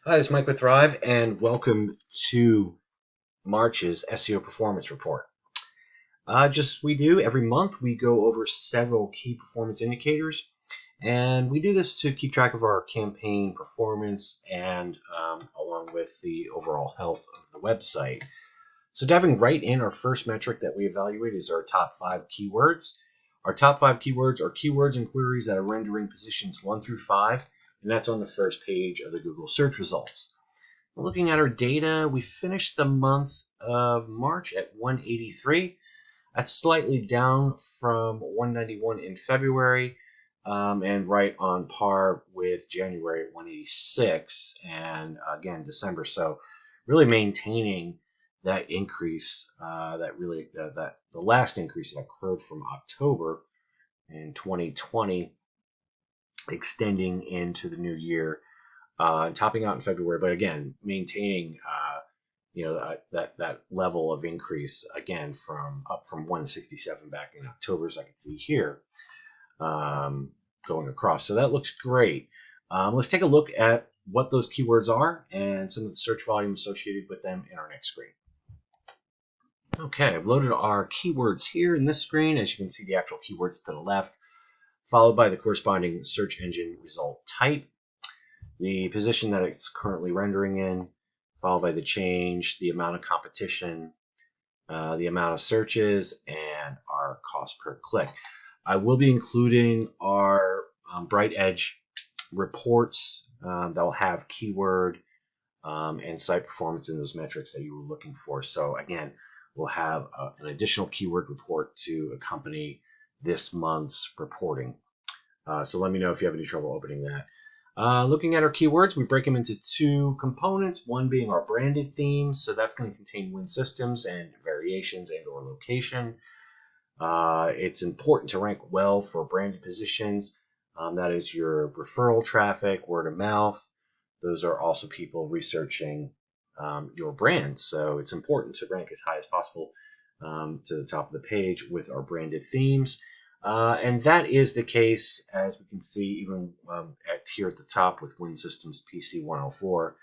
Hi, this is Mike with Thrive, and welcome to March's SEO Performance Report. Just we do every month, we go over several key performance indicators, and we do this to keep track of our campaign performance and along with the overall health of the website. So, diving right in, our first metric that we evaluate is our top 5 keywords. Our top 5 keywords are keywords and queries that are rendering positions 1 through 5, and that's on the first page of the Google search results. Looking at our data, we finished the month of March at 183. That's slightly down from 191 in February, and right on par with January at 186, and again December. So really maintaining that increase, that the last increase that occurred from October in 2020, extending into the new year, topping out in February, but again maintaining that level of increase again from 167 back in October, as I can see here, going across. So that looks great. Let's take a look at what those keywords are and some of the search volume associated with them in our next screen. Okay, I've loaded our keywords here in this screen. As you can see, the actual keywords to the left, followed by the corresponding search engine result type, the position that it's currently rendering in, followed by the change, the amount of competition, the amount of searches, and our cost per click. I will be including our Bright Edge reports that will have keyword and site performance in those metrics that you were looking for. So again, we'll have an additional keyword report to accompany this month's reporting. So let me know if you have any trouble opening that. Looking at our keywords, we break them into 2 components, one being our branded themes. So that's going to contain WinSystems and variations and or location. It's important to rank well for branded positions. That is your referral traffic, word of mouth. Those are also people researching your brand. So it's important to rank as high as possible to the top of the page with our branded themes. And that is the case, as we can see, even here at the top with WinSystems PC 104,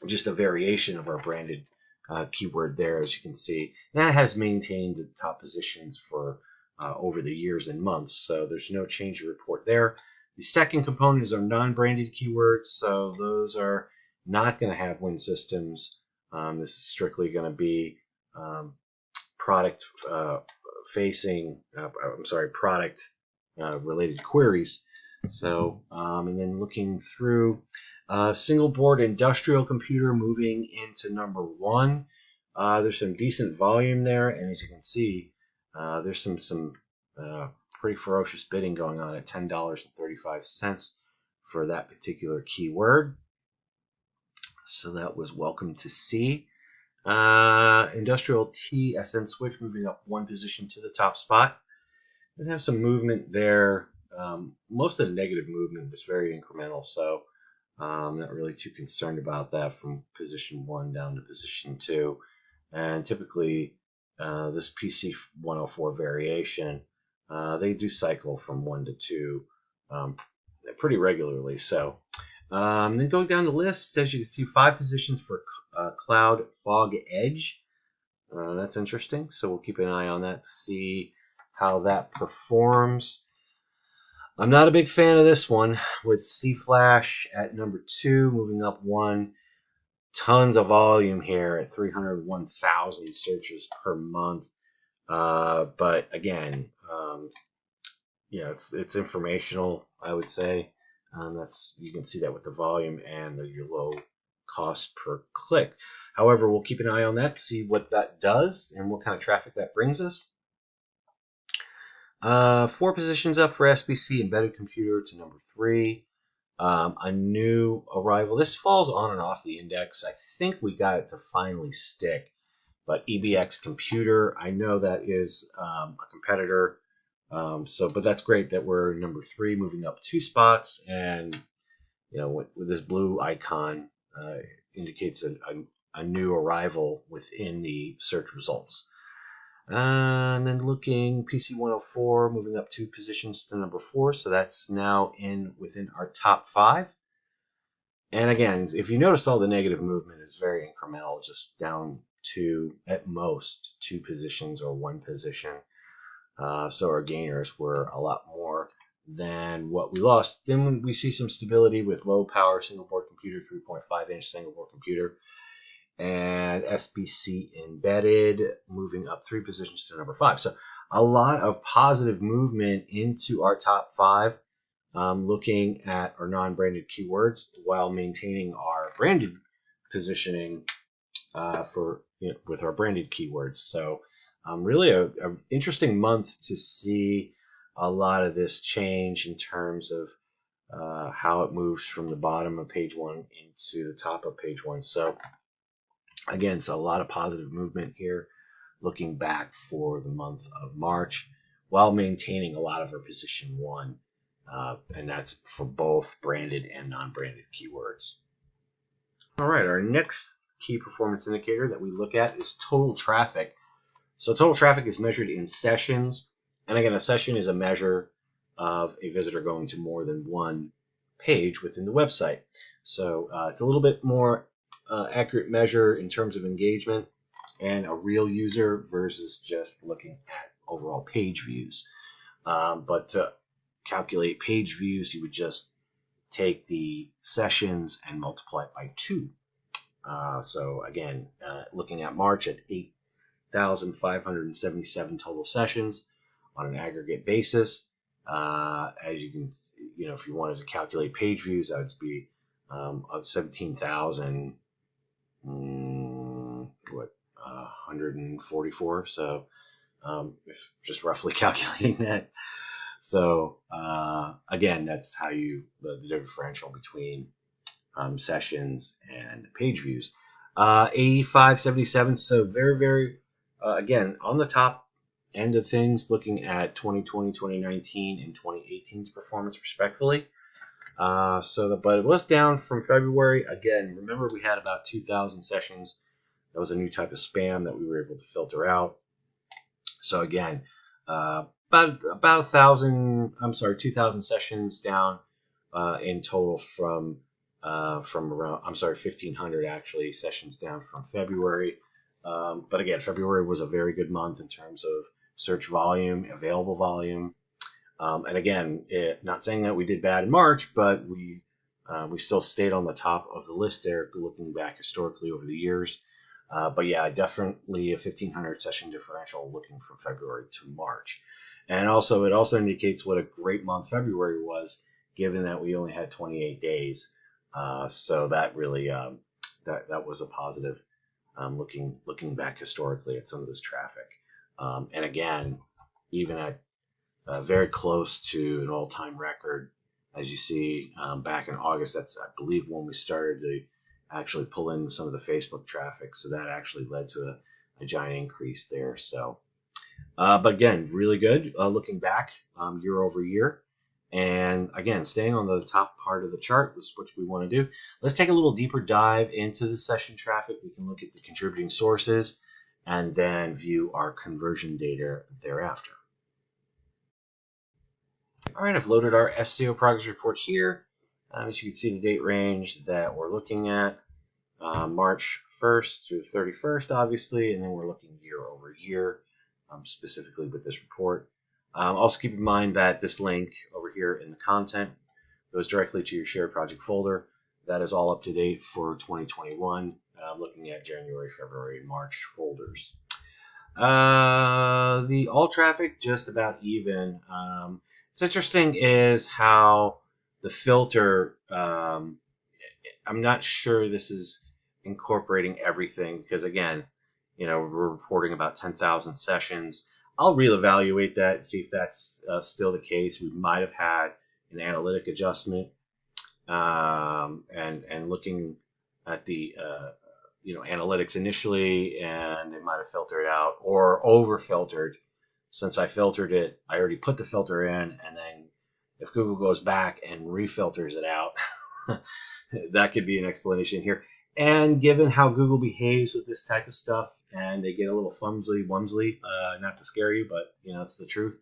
just a variation of our branded keyword there, as you can see. That has maintained the top positions for over the years and months, so there's no change to report there. The second component is our non-branded keywords, so those are not going to have WinSystems. This is strictly going to be product related queries. So, and then looking through single board industrial computer moving into number 1. There's some decent volume there, and as you can see, there's some pretty ferocious bidding going on at $10.35 for that particular keyword. So that was welcome to see. Industrial TSN switch moving up 1 position to the top spot. We have some movement there. Most of the negative movement was very incremental, so I'm not really too concerned about that from position 1 down to position 2. And typically, this PC 104 variation, they do cycle from 1 to 2 pretty regularly. So then going down the list, as you can see, 5 positions for Cloud Fog Edge. That's interesting. So we'll keep an eye on that to see how that performs. I'm not a big fan of this one with C Flash at number 2, moving up 1. Tons of volume here at 301,000 searches per month. But again, it's informational, I would say. You can see that with the volume and your low cost per click. However, we'll keep an eye on that to see what that does and what kind of traffic that brings us. 4 positions up for SBC embedded computer to number 3. A new arrival. This falls on and off the index. I think we got it to finally stick. But EBX computer, I know that is a competitor. But that's great that we're number 3, moving up 2 spots. And with this blue icon, indicates a new arrival within the search results. And then looking, PC 104 moving up 2 positions to number 4, so that's now within our top 5. And again, if you notice, all the negative movement is very incremental, just down to at most 2 positions or 1 position. So our gainers were a lot more than what we lost. Then we see some stability with low power single board computer, 3.5-inch single board computer, and SBC embedded moving up 3 positions to number 5. So a lot of positive movement into our top 5, looking at our non-branded keywords while maintaining our branded positioning with our branded keywords. So really a interesting month to see a lot of this change in terms of how it moves from the bottom of page 1 into the top of page 1. So again, so a lot of positive movement here looking back for the month of March while maintaining a lot of our position 1. And that's for both branded and non-branded keywords. All right, our next key performance indicator that we look at is total traffic. So total traffic is measured in sessions. And again, a session is a measure of a visitor going to more than one page within the website. So it's a little bit more accurate measure in terms of engagement and a real user versus just looking at overall page views. But to calculate page views, you would just take the sessions and multiply it by 2. So again, looking at March at 8,577 total sessions on an aggregate basis. As you can, if you wanted to calculate page views, that would be of 17,000, 144. So if just roughly calculating that. So again, that's how the differential between sessions and page views. 8577. So very, very, again, on the top end of things, looking at 2020, 2019, and 2018's performance respectively. But it was down from February. Again, remember we had about 2,000 sessions. That was a new type of spam that we were able to filter out. So again, about 2,000 sessions down in total from around, 1,500 actually sessions down from February. But again, February was a very good month in terms of search volume, available volume. And again, not saying that we did bad in March, but we still stayed on the top of the list there, looking back historically over the years. But yeah, definitely a 1,500 session differential looking from February to March. And also, it also indicates what a great month February was, given that we only had 28 days. So that really that was a positive, looking back historically at some of this traffic. And again, even at very close to an all-time record, as you see back in August, that's, I believe, when we started to actually pull in some of the Facebook traffic. So that actually led to a giant increase there. So, but again, really good looking back year over year. And again, staying on the top part of the chart, which we want to do. Let's take a little deeper dive into the session traffic. We can look at the contributing sources and then view our conversion data thereafter. All right, I've loaded our SEO Progress Report here. As you can see, the date range that we're looking at, March 1st through 31st, obviously, and then we're looking year over year, specifically with this report. Also keep in mind that this link over here in the content goes directly to your shared project folder. That is all up to date for 2021. Looking at January, February, and March folders. The all traffic just about even. What's interesting is how the filter, I'm not sure this is incorporating everything, because again, we're reporting about 10,000 sessions. I'll reevaluate that and see if that's still the case. We might have had an analytic adjustment, and looking at the analytics initially, and it might have filtered out or over filtered. Since I filtered it, I already put the filter in, and then if Google goes back and refilters it out, that could be an explanation here. And given how Google behaves with this type of stuff, and they get a little wumsly, not to scare you, but it's the truth.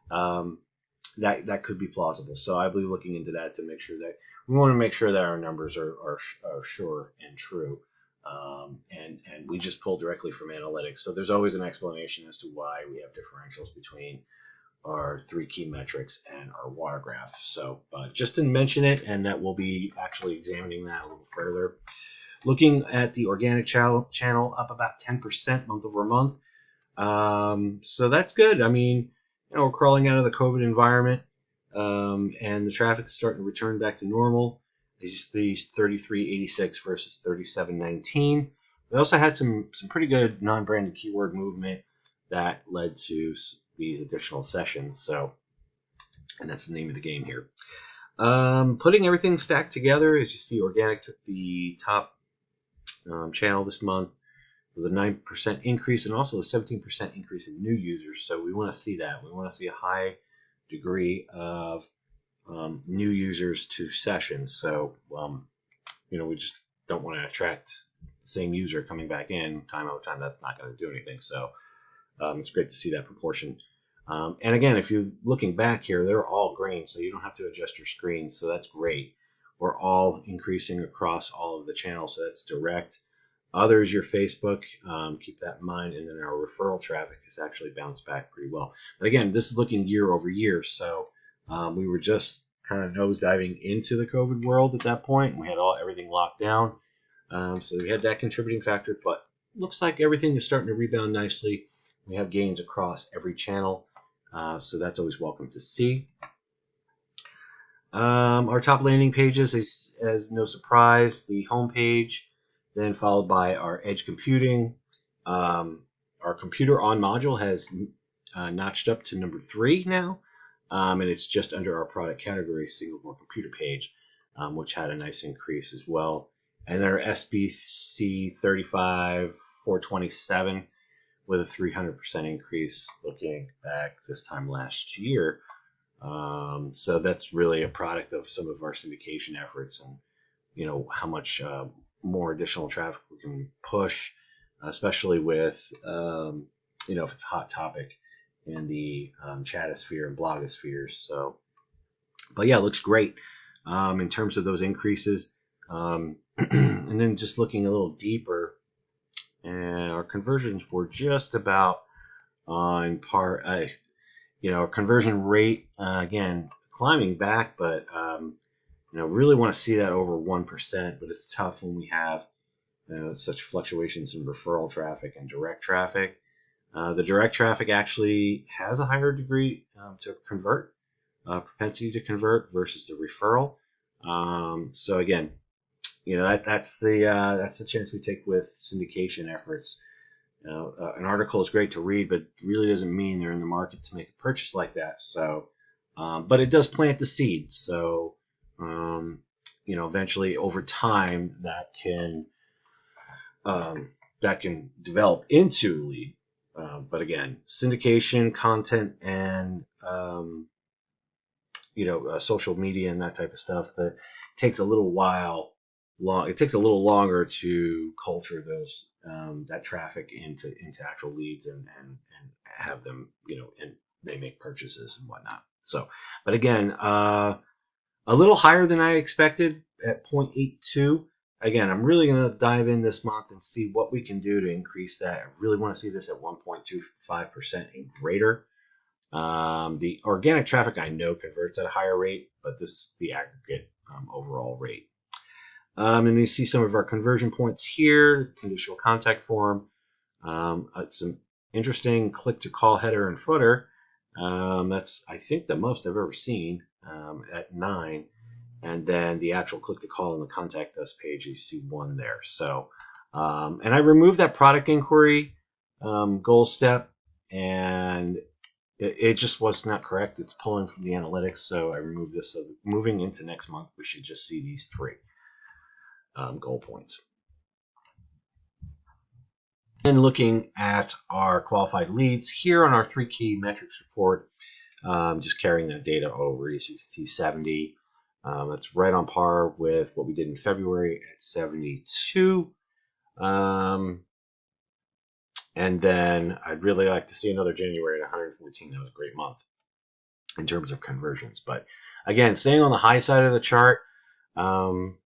That could be plausible. So I'll be looking into that to make sure that we want to make sure that our numbers are sure and true. And we just pull directly from analytics. So there's always an explanation as to why we have differentials between our 3 key metrics and our water graph. So just to mention it, and that we'll be actually examining that a little further. Looking at the organic channel up about 10% month over month. So that's good. I mean, we're crawling out of the COVID environment, and the traffic is starting to return back to normal. These 3386 versus 3719. We also had some pretty good non-branded keyword movement that led to these additional sessions. So, and that's the name of the game here. Putting everything stacked together, as you see, organic took the top channel this month with a 9% increase and also a 17% increase in new users. So we want to see that. We want to see a high degree of new users to sessions. So, we just don't want to attract the same user coming back in time over time. That's not going to do anything. So it's great to see that proportion. And again, if you're looking back here, they're all green, so you don't have to adjust your screen. So that's great. We're all increasing across all of the channels. So that's direct. Others, your Facebook, keep that in mind. And then our referral traffic has actually bounced back pretty well. But again, this is looking year over year. So we were just kind of nosediving into the COVID world at that point. And we had everything locked down. So we had that contributing factor. But looks like everything is starting to rebound nicely. We have gains across every channel. So that's always welcome to see. Our top landing pages is, as no surprise, the home page, then followed by our edge computing. Our computer on module has notched up to number 3 now, and it's just under our product category single board computer page, which had a nice increase as well. And our SBC 35427 with a 300% increase looking back this time last year. So that's really a product of some of our syndication efforts and, how much more additional traffic we can push, especially with, if it's a hot topic in the chatosphere and blogospheres. So, but yeah, it looks great in terms of those increases. And then just looking a little deeper, and our conversions were just about on par. Our conversion rate, again, climbing back, but really want to see that over 1%, but it's tough when we have such fluctuations in referral traffic and direct traffic. The direct traffic actually has a higher degree to convert, propensity to convert versus the referral. So again, that's the chance we take with syndication efforts. An article is great to read, but really doesn't mean they're in the market to make a purchase like that. So, but it does plant the seed. So, eventually over time that can develop into a lead. But again, syndication, content, and social media and that type of stuff that takes a little while. It takes a little longer to culture those that traffic into actual leads and have them, and they make purchases and whatnot. So, but again, a little higher than I expected at 0.82. Again, I'm really going to dive in this month and see what we can do to increase that. I really want to see this at 1.25% and greater. The organic traffic I know converts at a higher rate, but this is the aggregate overall rate. And you see some of our conversion points here, conditional contact form. Some interesting click to call header and footer. That's, I think, the most I've ever seen at 9. And then the actual click to call on the contact us page, you see 1 there. So, and I removed that product inquiry goal step, and it just was not correct. It's pulling from the analytics, so I removed this. So moving into next month, we should just see these 3 goal points. Then looking at our qualified leads here on our 3 key metrics report, just carrying that data over, you see T70. That's right on par with what we did in February at 72. And then I'd really like to see another January at 114. That was a great month in terms of conversions. But again, staying on the high side of the chart, Um,